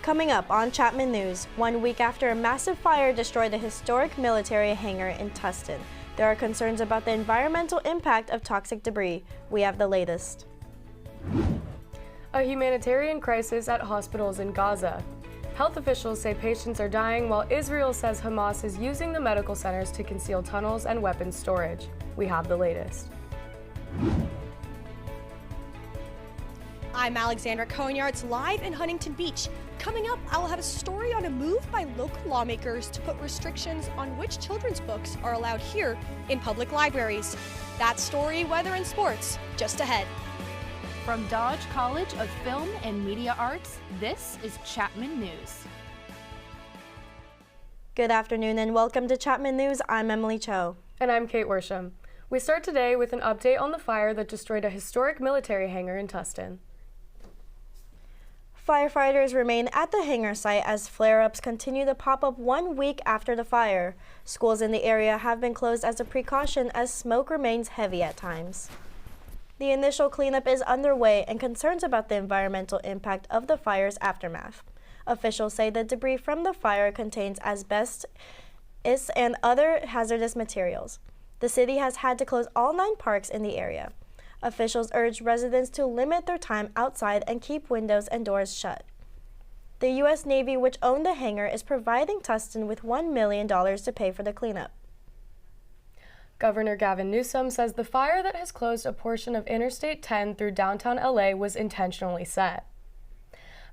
Coming up on Chapman News, 1 week after a massive fire destroyed a historic military hangar in Tustin, there are concerns about the environmental impact of toxic debris. We have the latest. A humanitarian crisis at hospitals in Gaza. Health officials say patients are dying while Israel says Hamas is using the medical centers to conceal tunnels and weapons storage. We have the latest. I'm Alexandra Conyards, live in Huntington Beach. Coming up, I will have a story on a move by local lawmakers to put restrictions on which children's books are allowed here in public libraries. That story, weather, and sports, just ahead. From Dodge College of Film and Media Arts, this is Chapman News. Good afternoon and welcome to Chapman News. I'm Emily Cho. And I'm Kate Worsham. We start today with an update on the fire that destroyed a historic military hangar in Tustin. Firefighters remain at the hangar site as flare-ups continue to pop up 1 week after the fire. Schools in the area have been closed as a precaution as smoke remains heavy at times. The initial cleanup is underway and concerns about the environmental impact of the fire's aftermath. Officials say the debris from the fire contains asbestos and other hazardous materials. The city has had to close all 9 parks in the area. Officials urge residents to limit their time outside and keep windows and doors shut. The U.S. Navy, which owned the hangar, is providing Tustin with $1 million to pay for the cleanup. Governor Gavin Newsom says the fire that has closed a portion of Interstate 10 through downtown LA was intentionally set.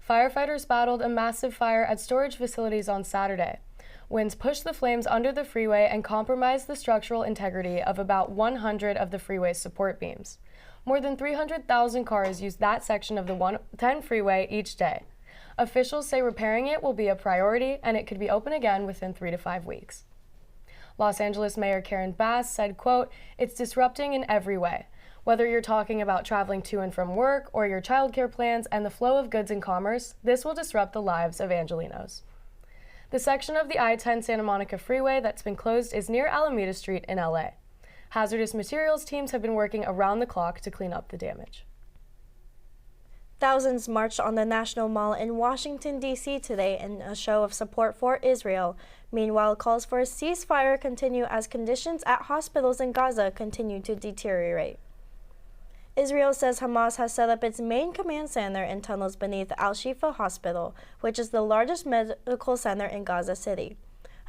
Firefighters battled a massive fire at storage facilities on Saturday. Winds pushed the flames under the freeway and compromised the structural integrity of about 100 of the freeway's support beams. More than 300,000 cars use that section of the 110 freeway each day. Officials say repairing it will be a priority and it could be open again within 3 to 5 weeks. Los Angeles Mayor Karen Bass said, quote, "It's disrupting in every way. Whether you're talking about traveling to and from work or your childcare plans and the flow of goods and commerce, this will disrupt the lives of Angelinos." The section of the I-10 Santa Monica Freeway that's been closed is near Alameda Street in LA. Hazardous materials teams have been working around the clock to clean up the damage. Thousands marched on the National Mall in Washington, D.C. today in a show of support for Israel. Meanwhile, calls for a ceasefire continue as conditions at hospitals in Gaza continue to deteriorate. Israel says Hamas has set up its main command center in tunnels beneath Al-Shifa Hospital, which is the largest medical center in Gaza City.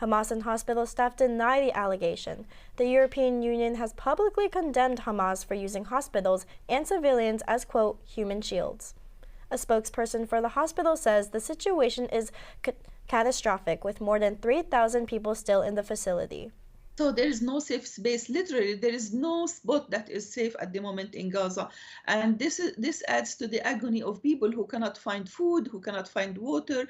Hamas and hospital staff deny the allegation. The European Union has publicly condemned Hamas for using hospitals and civilians as, quote, human shields. A spokesperson for the hospital says the situation is catastrophic, with more than 3,000 people still in the facility. So there is no safe space. Literally, there is no spot that is safe at the moment in Gaza. And this adds to the agony of people who cannot find food, who cannot find water.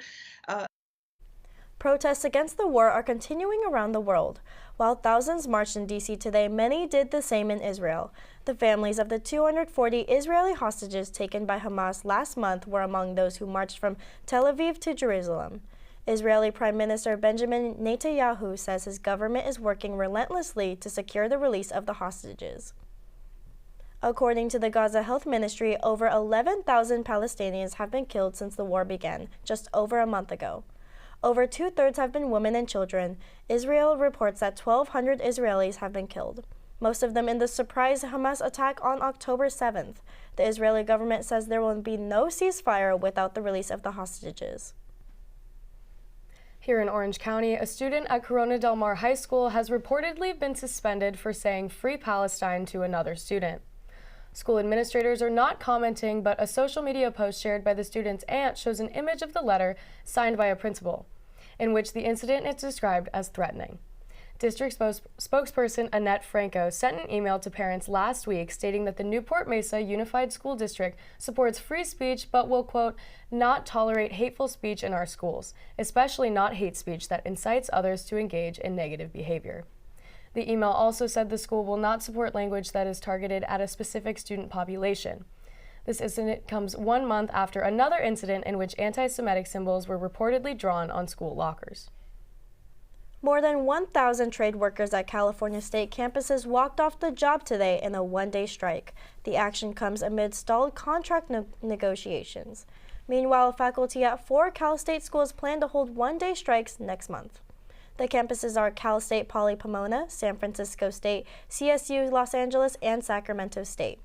Protests against the war are continuing around the world. While thousands marched in D.C. today, many did the same in Israel. The families of the 240 Israeli hostages taken by Hamas last month were among those who marched from Tel Aviv to Jerusalem. Israeli Prime Minister Benjamin Netanyahu says his government is working relentlessly to secure the release of the hostages. According to the Gaza Health Ministry, over 11,000 Palestinians have been killed since the war began, just over a month ago. Over 2/3 have been women and children. Israel reports that 1,200 Israelis have been killed, most of them in the surprise Hamas attack on October 7th. The Israeli government says there will be no ceasefire without the release of the hostages. Here in Orange County, a student at Corona Del Mar High School has reportedly been suspended for saying "Free Palestine" to another student. School administrators are not commenting, but a social media post shared by the student's aunt shows an image of the letter signed by a principal, in which the incident is described as threatening. District spokesperson Annette Franco sent an email to parents last week stating that the Newport Mesa Unified School District supports free speech but will, quote, "not tolerate hateful speech in our schools, especially not hate speech that incites others to engage in negative behavior." The email also said the school will not support language that is targeted at a specific student population. This incident comes 1 month after another incident in which anti-Semitic symbols were reportedly drawn on school lockers. More than 1,000 trade workers at California state campuses walked off the job today in a one-day strike. The action comes amid stalled contract negotiations. Meanwhile, faculty at 4 Cal State schools plan to hold one-day strikes next month. The campuses are Cal State Poly Pomona, San Francisco State, CSU Los Angeles, and Sacramento State.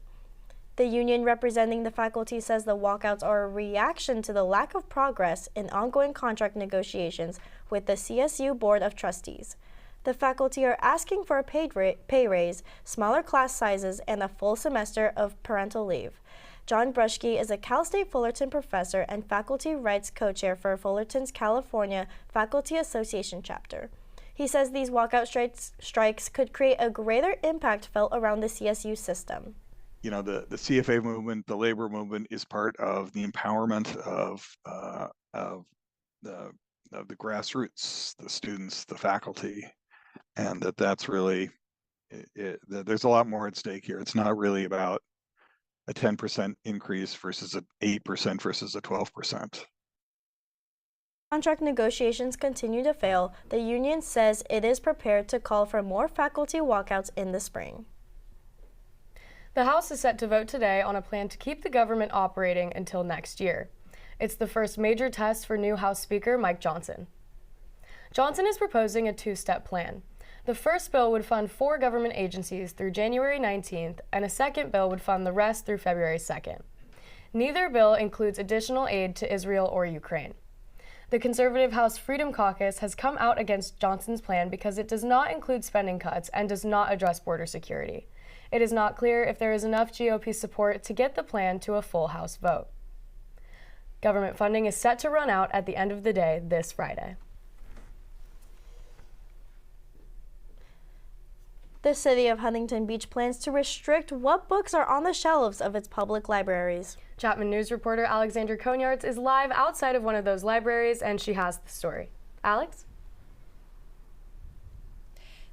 The union representing the faculty says the walkouts are a reaction to the lack of progress in ongoing contract negotiations with the CSU Board of Trustees. The faculty are asking for a pay raise, smaller class sizes, and a full semester of parental leave. John Bruschke is a Cal State Fullerton professor and faculty rights co-chair for Fullerton's California Faculty Association chapter. He says these walkout strikes could create a greater impact felt around the CSU system. You know, the CFA movement, the labor movement, is part of the empowerment of the grassroots, the students, the faculty, and that's really there's a lot more at stake here. It's not really about a 10% increase versus an 8% versus a 12%. Contract negotiations continue to fail. The union says it is prepared to call for more faculty walkouts in the spring. The House is set to vote today on a plan to keep the government operating until next year. It's the first major test for new House Speaker Mike Johnson. Johnson is proposing a two-step plan. The first bill would fund 4 government agencies through January 19th, and a second bill would fund the rest through February 2nd. Neither bill includes additional aid to Israel or Ukraine. The conservative House Freedom Caucus has come out against Johnson's plan because it does not include spending cuts and does not address border security. It is not clear if there is enough GOP support to get the plan to a full House vote. Government funding is set to run out at the end of the day this Friday. The city of Huntington Beach plans to restrict what books are on the shelves of its public libraries. Chapman News reporter Alexandra Konyards is live outside of one of those libraries, and she has the story. Alex?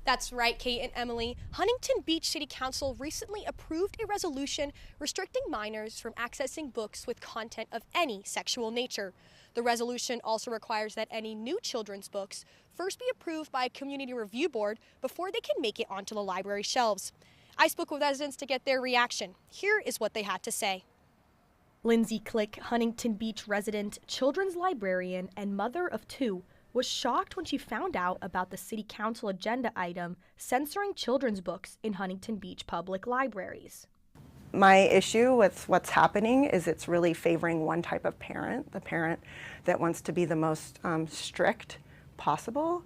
That's right, Kate and Emily. Huntington Beach City Council recently approved a resolution restricting minors from accessing books with content of any sexual nature. The resolution also requires that any new children's books first be approved by a community review board before they can make it onto the library shelves. I spoke with residents to get their reaction. Here is what they had to say. Lindsay Click, Huntington Beach resident, children's librarian, and mother of 2, was shocked when she found out about the city council agenda item censoring children's books in Huntington Beach public libraries. My issue with what's happening is it's really favoring one type of parent, the parent that wants to be the most strict possible,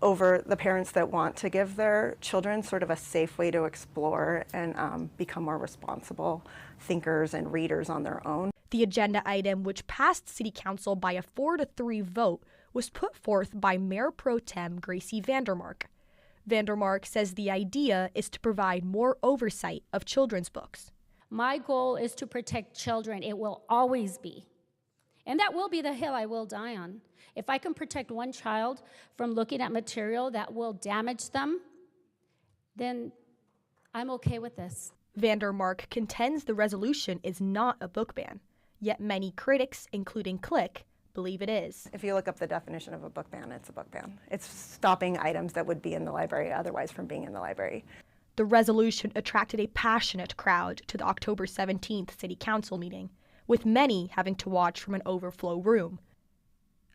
over the parents that want to give their children sort of a safe way to explore and become more responsible thinkers and readers on their own. The agenda item, which passed City Council by a 4-3 vote, was put forth by Mayor Pro Tem Gracie Vandermark. Vandermark says the idea is to provide more oversight of children's books. My goal is to protect children. It will always be. And that will be the hill I will die on. If I can protect one child from looking at material that will damage them, then I'm okay with this. Vandermark contends the resolution is not a book ban, yet many critics, including Click, believe it is. If you look up the definition of a book ban, it's a book ban. It's stopping items that would be in the library otherwise from being in the library. The resolution attracted a passionate crowd to the October 17th City Council meeting, with many having to watch from an overflow room.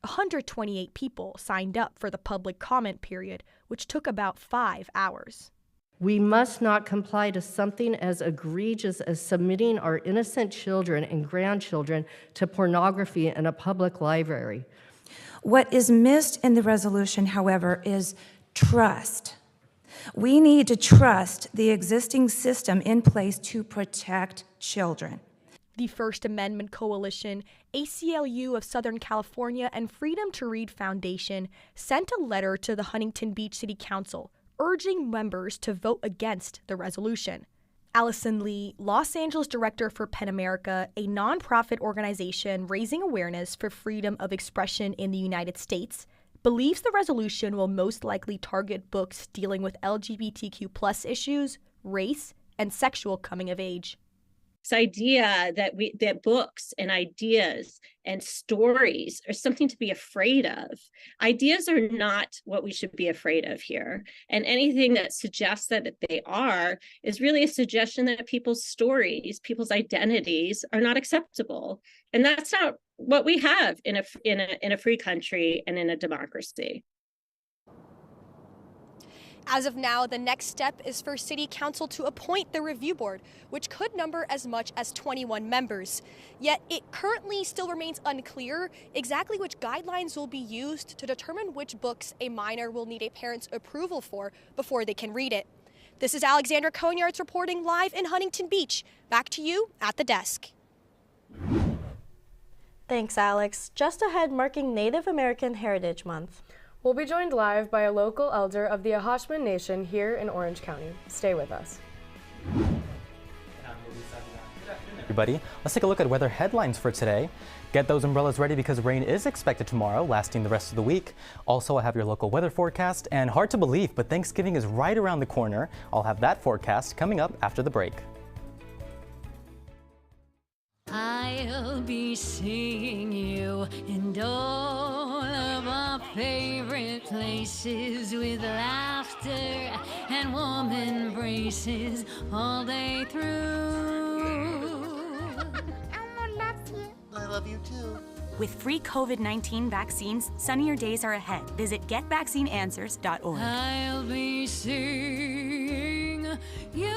128 people signed up for the public comment period, which took about 5 hours. We must not comply to something as egregious as submitting our innocent children and grandchildren to pornography in a public library. What is missed in the resolution, however, is trust. We need to trust the existing system in place to protect children. The First Amendment Coalition, ACLU of Southern California, and Freedom to Read Foundation sent a letter to the Huntington Beach City Council urging members to vote against the resolution. Allison Lee, Los Angeles director for PEN America, a nonprofit organization raising awareness for freedom of expression in the United States, believes the resolution will most likely target books dealing with LGBTQ+ issues, race, and sexual coming of age. This idea that books and ideas and stories are something to be afraid of. Ideas are not what we should be afraid of here. And anything that suggests that they are is really a suggestion that people's stories, people's identities are not acceptable. And that's not what we have in a free country and in a democracy. As of now, the next step is for City Council to appoint the review board, which could number as much as 21 members. Yet it currently still remains unclear exactly which guidelines will be used to determine which books a minor will need a parent's approval for before they can read it. This is Alexandra Conyards reporting live in Huntington Beach. Back to you at the desk. Thanks, Alex. Just ahead, marking Native American Heritage Month. We'll be joined live by a local elder of the Chapman Nation here in Orange County. Stay with us. Everybody, let's take a look at weather headlines for today. Get those umbrellas ready because rain is expected tomorrow, lasting the rest of the week. Also, I have your local weather forecast, and hard to believe, but Thanksgiving is right around the corner. I'll have that forecast coming up after the break. I'll be seeing you in all of our favorite places with laughter and warm embraces all day through. Elmo loves you. I love you too. With free COVID-19 vaccines, sunnier days are ahead. Visit getvaccineanswers.org. I'll be seeing you.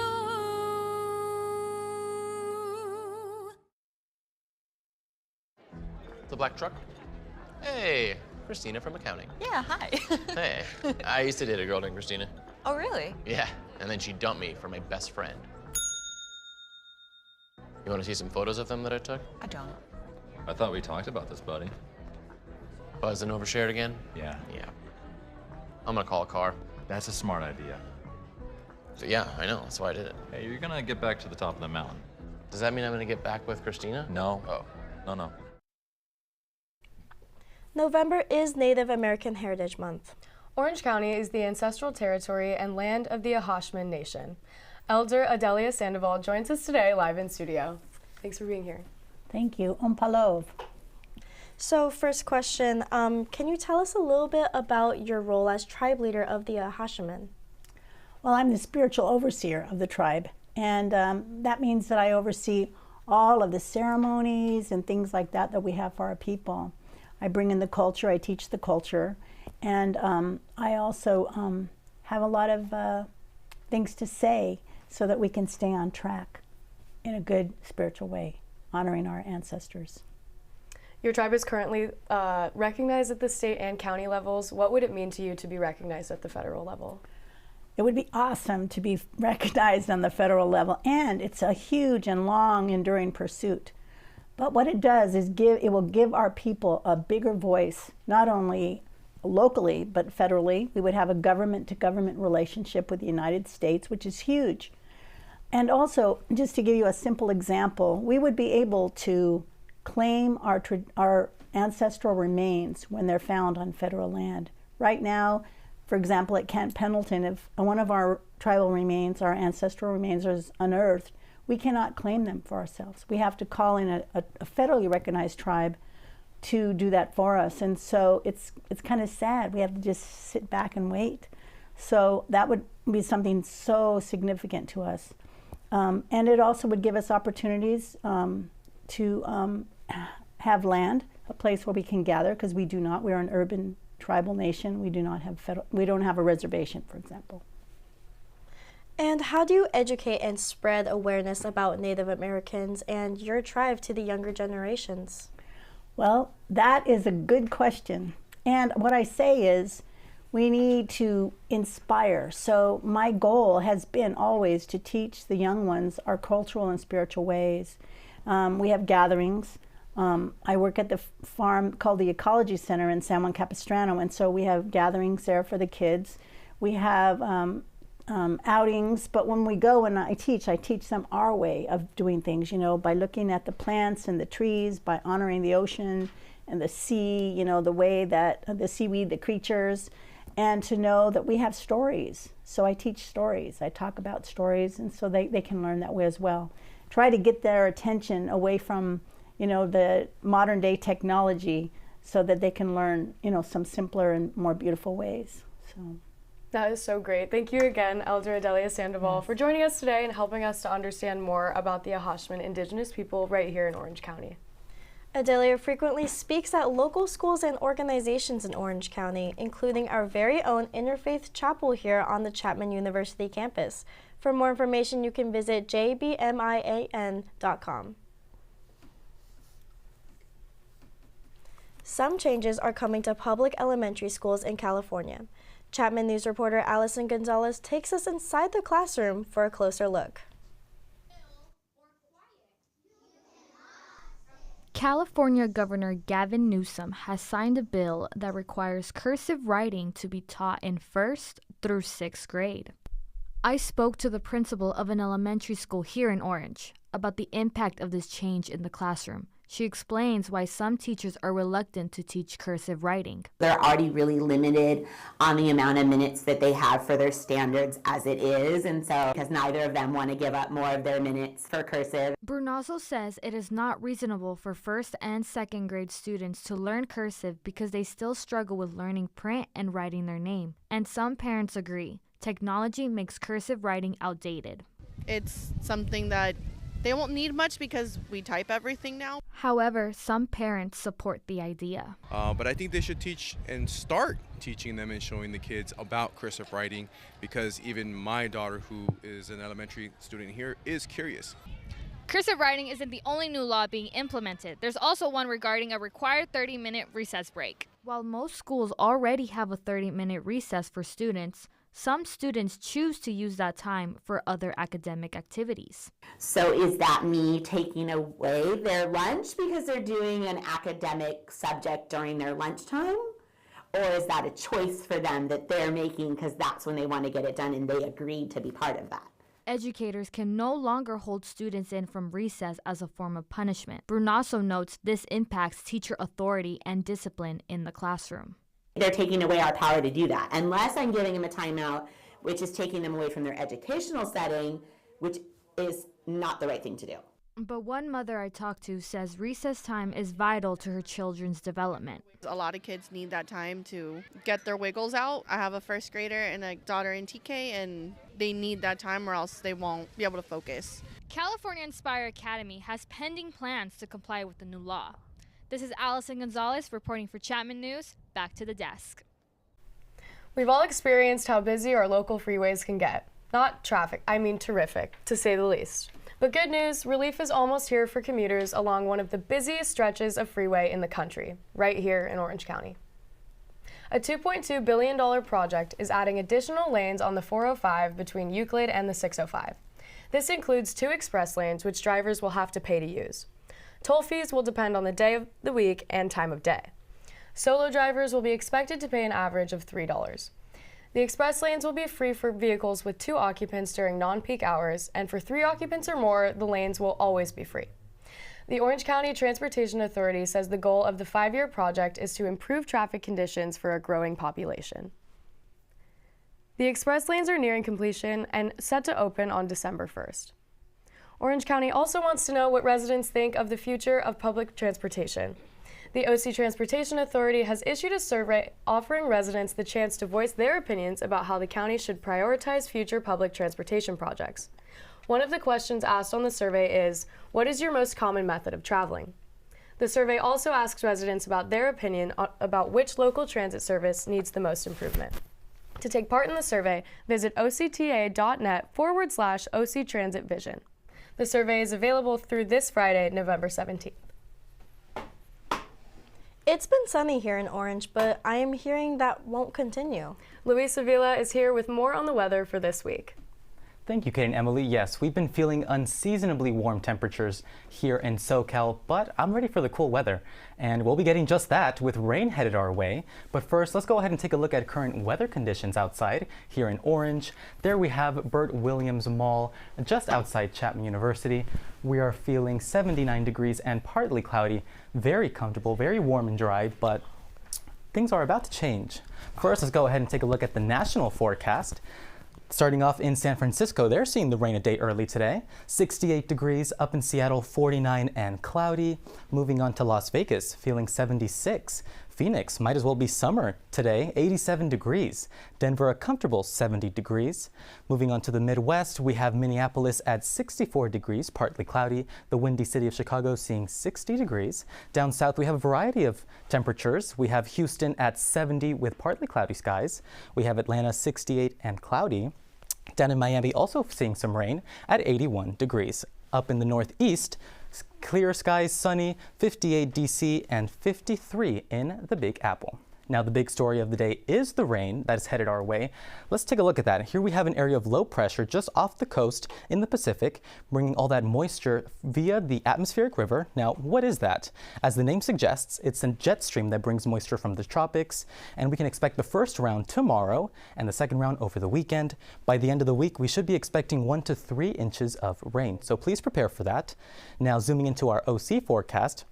The black truck? Hey, Christina from accounting. Yeah, hi. Hey, I used to date a girl named Christina. Oh, really? Yeah, and then she dumped me for my best friend. You want to see some photos of them that I took? I don't. I thought we talked about this, buddy. Buzzed and overshared again? Yeah. Yeah. I'm gonna call a car. That's a smart idea. So yeah, I know, that's why I did it. Hey, you're gonna get back to the top of the mountain. Does that mean I'm gonna get back with Christina? No. Oh. No. November is Native American Heritage Month. Orange County is the ancestral territory and land of the Chapman Nation. Elder Adelia Sandoval joins us today live in studio. Thanks for being here. Thank you. Umpalov. So first question, can you tell us a little bit about your role as tribe leader of the Chapman? Well, I'm the spiritual overseer of the tribe, and that means that I oversee all of the ceremonies and things like that we have for our people. I bring in the culture, I teach the culture, and I also have a lot of things to say so that we can stay on track in a good spiritual way, honoring our ancestors. Your tribe is currently recognized at the state and county levels. What would it mean to you to be recognized at the federal level? It would be awesome to be recognized on the federal level, and it's a huge and long enduring pursuit. But what it does is it will give our people a bigger voice, not only locally, but federally. We would have a government-to-government relationship with the United States, which is huge. And also, just to give you a simple example, we would be able to claim our ancestral remains when they're found on federal land. Right now, for example, at Camp Pendleton, if one of our tribal remains, our ancestral remains, is unearthed, we cannot claim them for ourselves. We have to call in a federally recognized tribe to do that for us. And so it's kind of sad. We have to just sit back and wait. So that would be something so significant to us. And it also would give us opportunities to have land, a place where we can gather, because we do not. We're an urban tribal nation. We do not have we don't have a reservation, for example. And how do you educate and spread awareness about Native Americans and your tribe to the younger generations? Well, that is a good question. And what I say is we need to inspire. So my goal has been always to teach the young ones our cultural and spiritual ways. We have gatherings. I work at the farm called the Ecology Center in San Juan Capistrano, and so we have gatherings there for the kids. We have outings, but when we go and I teach them our way of doing things, by looking at the plants and the trees, by honoring the ocean and the sea, the way that the seaweed, the creatures, and to know that we have stories. So I teach stories. I talk about stories, and so they can learn that way as well. try to get their attention away from, the modern day technology so that they can learn, some simpler and more beautiful ways. So. That is so great. Thank you again, Elder Adelia Sandoval, for joining us today and helping us to understand more about the Ahoshman Indigenous people right here in Orange County. Adelia frequently speaks at local schools and organizations in Orange County, including our very own Interfaith Chapel here on the Chapman University campus. For more information, you can visit jbmian.com. Some changes are coming to public elementary schools in California. Chapman News reporter Allison Gonzalez takes us inside the classroom for a closer look. California Governor Gavin Newsom has signed a bill that requires cursive writing to be taught in 1st through 6th grade. I spoke to the principal of an elementary school here in Orange about the impact of this change in the classroom. She explains why some teachers are reluctant to teach cursive writing. They're already really limited on the amount of minutes that they have for their standards as it is, and so because neither of them want to give up more of their minutes for cursive. Brunazzo says it is not reasonable for 1st and 2nd grade students to learn cursive because they still struggle with learning print and writing their name. And some parents agree. Technology makes cursive writing outdated. It's something that they won't need much because we type everything now. However, some parents support the idea. But I think they should teach and start teaching them and showing the kids about cursive writing, because even my daughter, who is an elementary student here, is curious. Cursive writing isn't the only new law being implemented. There's also one regarding a required 30-minute recess break. While most schools already have a 30-minute recess for students, some students choose to use that time for other academic activities. So is that me taking away their lunch because they're doing an academic subject during their lunchtime? Or is that a choice for them that they're making because that's when they want to get it done and they agreed to be part of that? Educators can no longer hold students in from recess as a form of punishment. Brunazzo notes this impacts teacher authority and discipline in the classroom. They're taking away our power to do that. Unless I'm giving them a timeout, which is taking them away from their educational setting, which is not the right thing to do. But one mother I talked to says recess time is vital to her children's development. A lot of kids need that time to get their wiggles out. I have a 1st grader and a daughter in TK, and they need that time or else they won't be able to focus. California Inspire Academy has pending plans to comply with the new law. This is Allison Gonzalez reporting for Chapman News. Back to the desk. We've all experienced how busy our local freeways can get. Not traffic, I mean terrific, to say the least. But good news, relief is almost here for commuters along one of the busiest stretches of freeway in the country, right here in Orange County. A $2.2 billion project is adding additional lanes on the 405 between Euclid and the 605. This includes 2 express lanes which drivers will have to pay to use. Toll fees will depend on the day of the week and time of day. Solo drivers will be expected to pay an average of $3. The express lanes will be free for vehicles with 2 occupants during non-peak hours, and for 3 occupants or more, the lanes will always be free. The Orange County Transportation Authority says the goal of the 5-year project is to improve traffic conditions for a growing population. The express lanes are nearing completion and set to open on December 1st. Orange County also wants to know what residents think of the future of public transportation. The OC Transportation Authority has issued a survey offering residents the chance to voice their opinions about how the county should prioritize future public transportation projects. One of the questions asked on the survey is, what is your most common method of traveling? The survey also asks residents about their opinion about which local transit service needs the most improvement. To take part in the survey, visit octa.net/OC Transit Vision. The survey is available through this Friday, November 17th. It's been sunny here in Orange, but I am hearing that won't continue. Luis Avila is here with more on the weather for this week. Thank you, Kate and Emily. Yes, we've been feeling unseasonably warm temperatures here in SoCal, but I'm ready for the cool weather. And we'll be getting just that with rain headed our way. But first, let's go ahead and take a look at current weather conditions outside here in Orange. There we have Burt Williams Mall just outside Chapman University. We are feeling 79 degrees and partly cloudy, very comfortable, very warm and dry, but things are about to change. First, let's go ahead and take a look at the national forecast. Starting off in San Francisco, they're seeing the rain a day early today. 68 degrees, up in Seattle, 49 and cloudy. Moving on to Las Vegas, feeling 76. Phoenix might as well be summer today, 87 degrees. Denver, a comfortable 70 degrees. Moving on to the Midwest, we have Minneapolis at 64 degrees, partly cloudy. The windy city of Chicago seeing 60 degrees. Down south, we have a variety of temperatures. We have Houston at 70 with partly cloudy skies. We have Atlanta 68 and cloudy. Down in Miami, also seeing some rain at 81 degrees. Up in the Northeast, clear skies, sunny, 58 DC and 53 in the Big Apple. Now, the big story of the day is the rain that is headed our way. Let's take a look at that. Here we have an area of low pressure just off the coast in the Pacific, bringing all that moisture via the atmospheric river. Now, what is that? As the name suggests, it's a jet stream that brings moisture from the tropics, and we can expect the first round tomorrow and the second round over the weekend. By the end of the week, we should be expecting 1 to 3 inches of rain, so please prepare for that. Now, zooming into our OC forecast,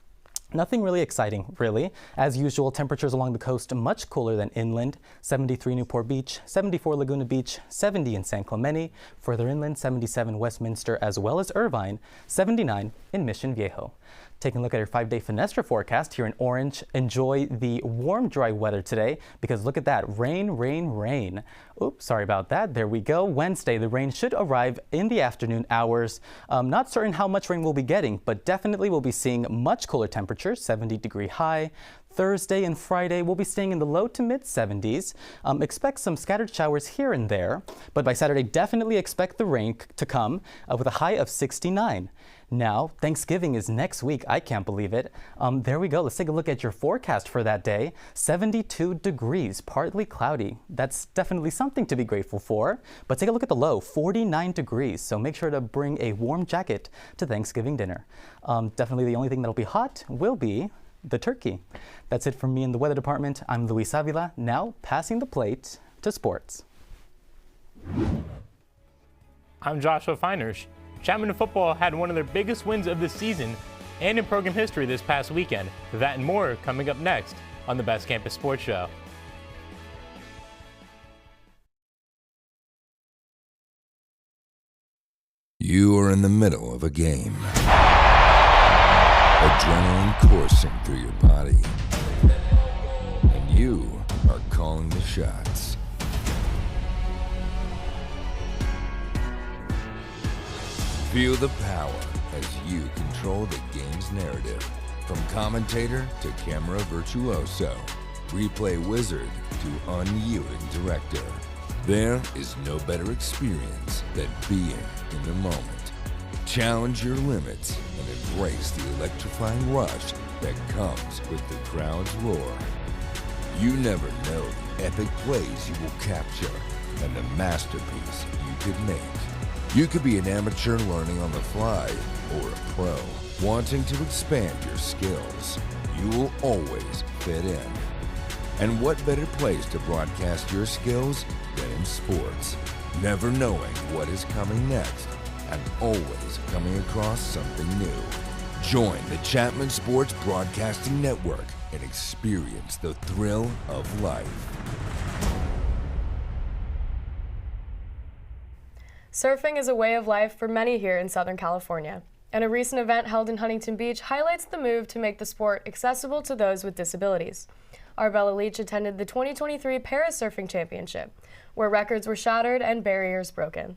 nothing really exciting, really. As usual, temperatures along the coast much cooler than inland. 73 Newport Beach, 74 Laguna Beach, 70 in San Clemente. Further inland, 77 Westminster as well as Irvine, 79 in Mission Viejo. Taking a look at your 5-day Fenestra forecast here in Orange. Enjoy the warm, dry weather today because look at that. Rain, rain, rain. Oops, sorry about that. There we go. Wednesday, the rain should arrive in the afternoon hours. Not certain how much rain we'll be getting, but definitely we'll be seeing much cooler temperatures, 70-degree high. Thursday and Friday, we'll be staying in the low to mid 70s. Expect some scattered showers here and there, but by Saturday, definitely expect the rain to come with a high of 69. Now, Thanksgiving is next week. I can't believe it. There we go. Let's take a look at your forecast for that day. 72 degrees, partly cloudy. That's definitely something to be grateful for. But take a look at the low, 49 degrees. So make sure to bring a warm jacket to Thanksgiving dinner. Definitely the only thing that'll be hot will be the turkey. That's it from me in the weather department. I'm Luis Avila. Now passing the plate to sports. I'm Joshua Feiners. Chapman football had one of their biggest wins of the season and in program history this past weekend. That and more coming up next on the Best Campus Sports Show. You are in the middle of a game. Adrenaline coursing through your body. And you are calling the shots. Feel the power as you control the game's narrative. From commentator to camera virtuoso, replay wizard to unyielding director. There is no better experience than being in the moment. Challenge your limits and embrace the electrifying rush that comes with the crowd's roar. You never know the epic plays you will capture and the masterpiece you could make. You could be an amateur learning on the fly or a pro wanting to expand your skills. You will always fit in. And what better place to broadcast your skills than in sports? Never knowing what is coming next and always coming across something new. Join the Chapman Sports Broadcasting Network and experience the thrill of life. Surfing is a way of life for many here in Southern California, and a recent event held in Huntington Beach highlights the move to make the sport accessible to those with disabilities. Arbella Leach attended the 2023 Paris Surfing Championship, where records were shattered and barriers broken.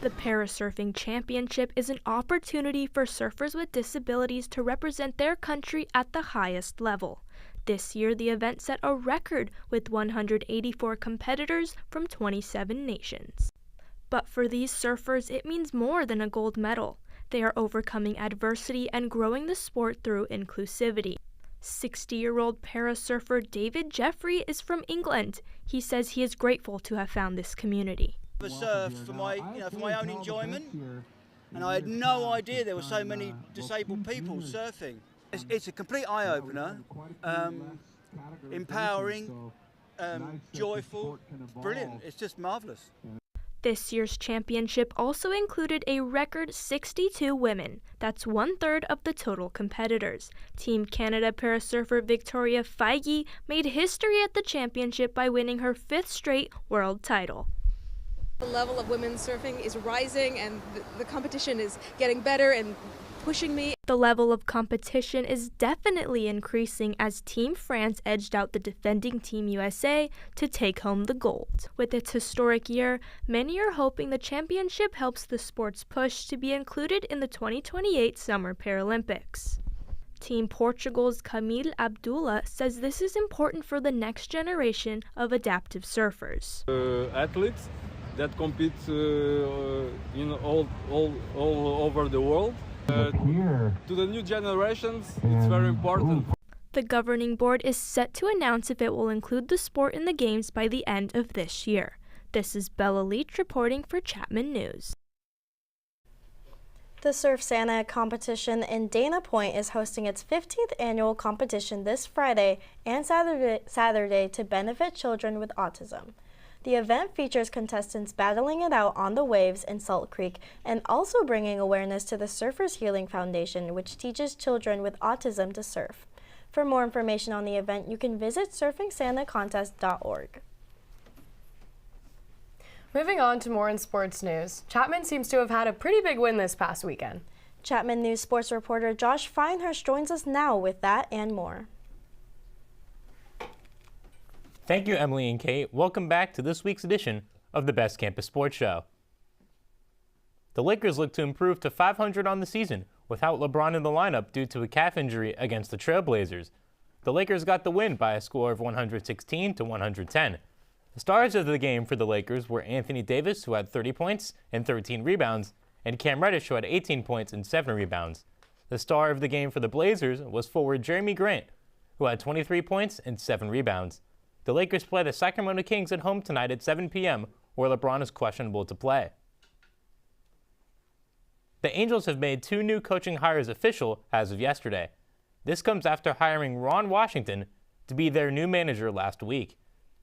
The Paris Surfing Championship is an opportunity for surfers with disabilities to represent their country at the highest level. This year, the event set a record with 184 competitors from 27 nations. But for these surfers, it means more than a gold medal. They are overcoming adversity and growing the sport through inclusivity. 60-year-old para-surfer David Jeffrey is from England. He says he is grateful to have found this community. I surf for my own enjoyment, and I had no idea there were so many disabled people surfing. It's a complete eye-opener, empowering, joyful, brilliant. It's just marvelous. This year's championship also included a record 62 women. That's 1/3 of the total competitors. Team Canada parasurfer Victoria Feige made history at the championship by winning her 5th straight world title. The level of women's surfing is rising and the competition is getting better and pushing me. The level of competition is definitely increasing as Team France edged out the defending Team USA to take home the gold. With its historic year, many are hoping the championship helps the sport's push to be included in the 2028 Summer Paralympics. Team Portugal's Camille Abdullah says this is important for the next generation of adaptive surfers. Athletes that compete all over the world. To the new generations, it's very important. The governing board is set to announce if it will include the sport in the games by the end of this year. This is Bella Leach reporting for Chapman News. The Surf Santa competition in Dana Point is hosting its 15th annual competition this Friday and Saturday to benefit children with autism. The event features contestants battling it out on the waves in Salt Creek and also bringing awareness to the Surfers Healing Foundation, which teaches children with autism to surf. For more information on the event, you can visit surfingsantacontest.org. Moving on to more in sports news, Chapman seems to have had a pretty big win this past weekend. Chapman News sports reporter Josh Feinhersh joins us now with that and more. Thank you, Emily and Kate. Welcome back to this week's edition of the Best Campus Sports Show. The Lakers look to improve to 500 on the season without LeBron in the lineup due to a calf injury against the Trailblazers. The Lakers got the win by a score of 116 to 110. The stars of the game for the Lakers were Anthony Davis, who had 30 points and 13 rebounds, and Cam Reddish, who had 18 points and 7 rebounds. The star of the game for the Blazers was forward Jeremy Grant, who had 23 points and 7 rebounds. The Lakers play the Sacramento Kings at home tonight at 7 p.m., where LeBron is questionable to play. The Angels have made 2 new coaching hires official as of yesterday. This comes after hiring Ron Washington to be their new manager last week.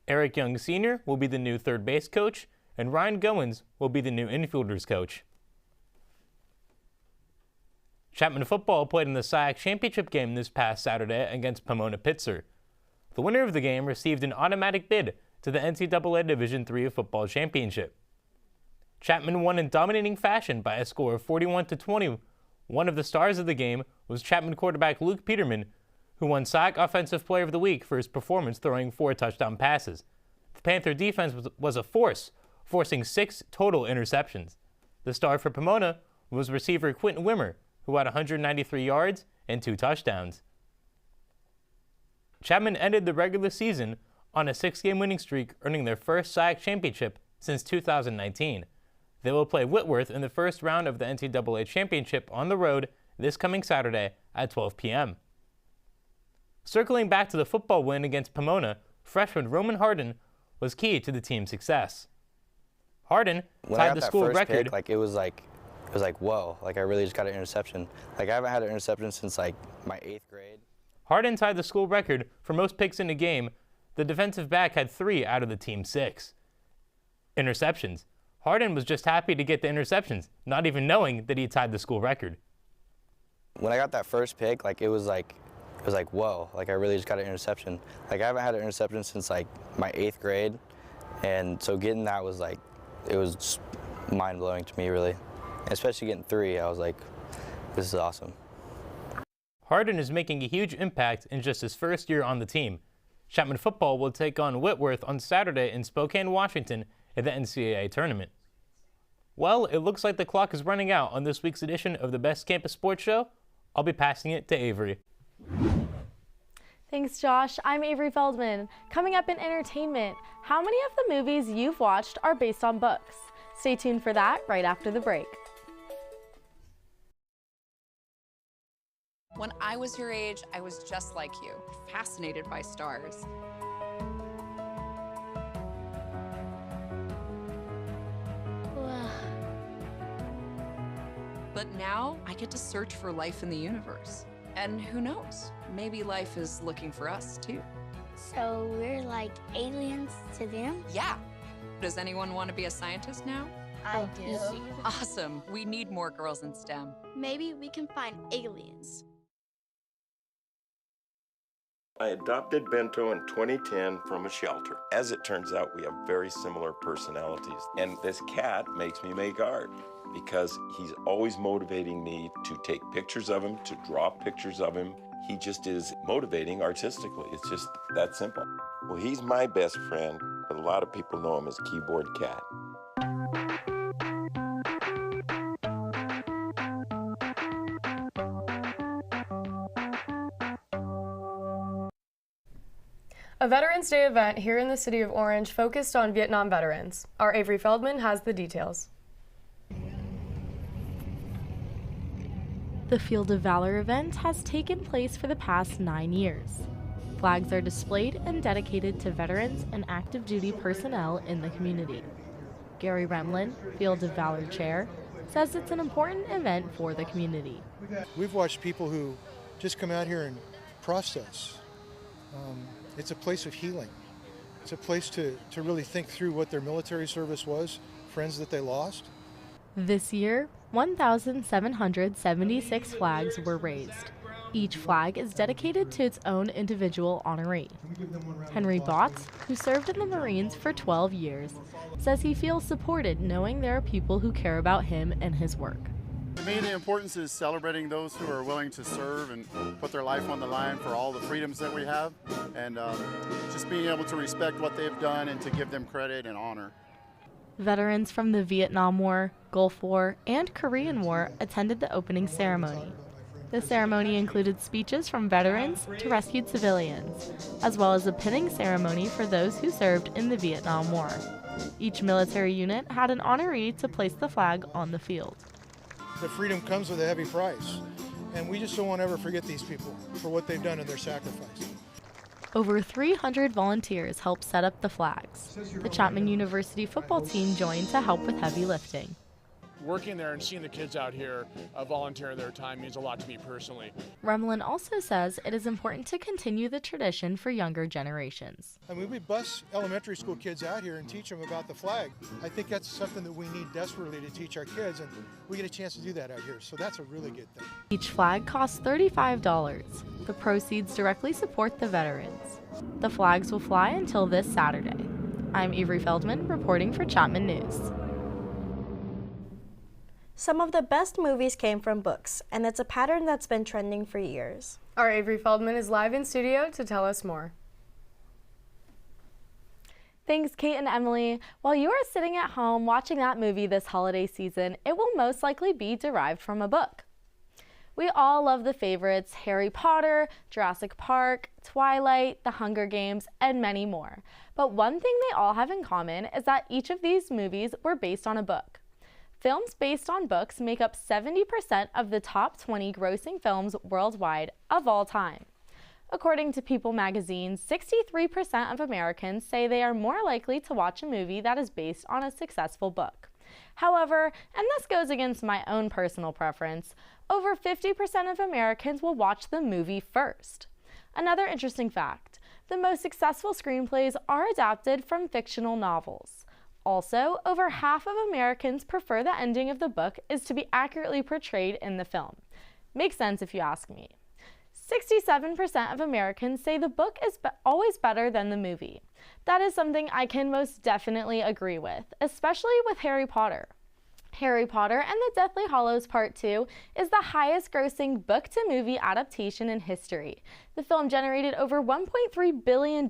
Eric Young Sr. will be the new third base coach, and Ryan Goins will be the new infielders coach. Chapman football played in the SIAC championship game this past Saturday against Pomona Pitzer. The winner of the game received an automatic bid to the NCAA Division III football championship. Chapman won in dominating fashion by a score of 41 to 20. One of the stars of the game was Chapman quarterback Luke Peterman, who won SIAC Offensive Player of the Week for his performance throwing 4 touchdown passes. The Panther defense was a force, forcing 6 total interceptions. The star for Pomona was receiver Quentin Wimmer, who had 193 yards and 2 touchdowns. Chapman ended the regular season on a 6-game winning streak, earning their first SIAC championship since 2019. They will play Whitworth in the first round of the NCAA championship on the road this coming Saturday at 12 p.m. Circling back to the football win against Pomona, freshman Roman Harden was key to the team's success. Harden tied the school record. It was like, whoa, I really just got an interception. I haven't had an interception since my 8th grade. Harden tied the school record for most picks in a game. The defensive back had 3 out of the team's 6 interceptions. Harden was just happy to get the interceptions, not even knowing that he tied the school record. When I got that first pick, it was like, whoa, I really just got an interception. I haven't had an interception since my 8th grade, and so getting that was it was just mind-blowing to me, really. And especially getting 3, I was like, this is awesome. Harden is making a huge impact in just his first year on the team. Chapman football will take on Whitworth on Saturday in Spokane, Washington at the NCAA tournament. Well, it looks like the clock is running out on this week's edition of the Best Campus Sports Show. I'll be passing it to Avery. Thanks, Josh. I'm Avery Feldman. Coming up in entertainment, how many of the movies you've watched are based on books? Stay tuned for that right after the break. When I was your age, I was just like you, fascinated by stars. But now I get to search for life in the universe. And who knows, maybe life is looking for us too. So we're like aliens to them? Yeah, Does anyone want to be a scientist now? I do. Awesome. We need more girls in STEM. Maybe we can find aliens. I adopted Bento in 2010 from a shelter. As it turns out, we have very similar personalities. And this cat makes me make art because he's always motivating me to take pictures of him, to draw pictures of him. He just is motivating artistically. It's just that simple. Well, he's my best friend, but a lot of people know him as Keyboard Cat. A Veterans Day event here in the city of Orange focused on Vietnam veterans. Our Avery Feldman has the details. The Field of Valor event has taken place for the past 9 years. Flags are displayed and dedicated to veterans and active duty personnel in the community. Gary Remlin, Field of Valor Chair, says it's an important event for the community. We've watched people who just come out here and process. It's a place of healing. It's a place to really think through what their military service was, friends that they lost. This year, 1,776 flags were raised. Each flag is dedicated to its own individual honoree. Henry Botts, who served in the Marines for 12 years, says he feels supported knowing there are people who care about him and his work. To me, the importance is celebrating those who are willing to serve and put their life on the line for all the freedoms that we have, and just being able to respect what they've done and to give them credit and honor. Veterans from the Vietnam War, Gulf War, and Korean War attended the opening ceremony. The ceremony included speeches from veterans to rescued civilians, as well as a pinning ceremony for those who served in the Vietnam War. Each military unit had an honoree to place the flag on the field. The freedom comes with a heavy price, and we just don't want to ever forget these people for what they've done and their sacrifice. Over 300 volunteers helped set up the flags. The Chapman University football team joined to help with heavy lifting. Working there and seeing the kids out here volunteering their time means a lot to me personally. Remlin also says it is important to continue the tradition for younger generations. I mean, we bus elementary school kids out here and teach them about the flag. I think that's something that we need desperately to teach our kids, and we get a chance to do that out here, so that's a really good thing. Each flag costs $35. The proceeds directly support the veterans. The flags will fly until this Saturday. I'm Avery Feldman, reporting for Chapman News. Some of the best movies came from books, and it's a pattern that's been trending for years. Our Avery Feldman is live in studio to tell us more. Thanks, Kate and Emily. While you are sitting at home watching that movie this holiday season, it will most likely be derived from a book. We all love the favorites: Harry Potter, Jurassic Park, Twilight, The Hunger Games, and many more. But one thing they all have in common is that each of these movies were based on a book. Films based on books make up 70% of the top 20 grossing films worldwide of all time. According to People magazine, 63% of Americans say they are more likely to watch a movie that is based on a successful book. However, and this goes against my own personal preference, over 50% of Americans will watch the movie first. Another interesting fact, the most successful screenplays are adapted from fictional novels. Also, over half of Americans prefer the ending of the book is to be accurately portrayed in the film. Makes sense if you ask me. 67% of Americans say the book is always better than the movie. That is something I can most definitely agree with, especially with Harry Potter. Harry Potter and the Deathly Hallows Part 2 is the highest grossing book-to-movie adaptation in history. The film generated over $1.3 billion.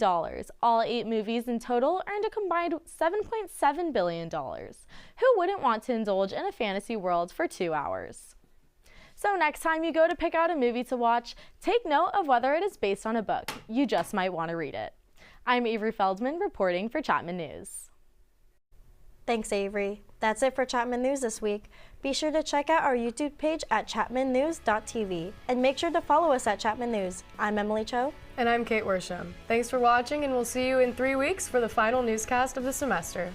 All 8 movies in total earned a combined $7.7 billion. Who wouldn't want to indulge in a fantasy world for 2 hours? So next time you go to pick out a movie to watch, take note of whether it is based on a book. You just might want to read it. I'm Avery Feldman reporting for Chapman News. Thanks, Avery. That's it for Chapman News this week. Be sure to check out our YouTube page at chapmannews.tv and make sure to follow us at Chapman News. I'm Emily Cho. And I'm Kate Worsham. Thanks for watching, and we'll see you in 3 weeks for the final newscast of the semester.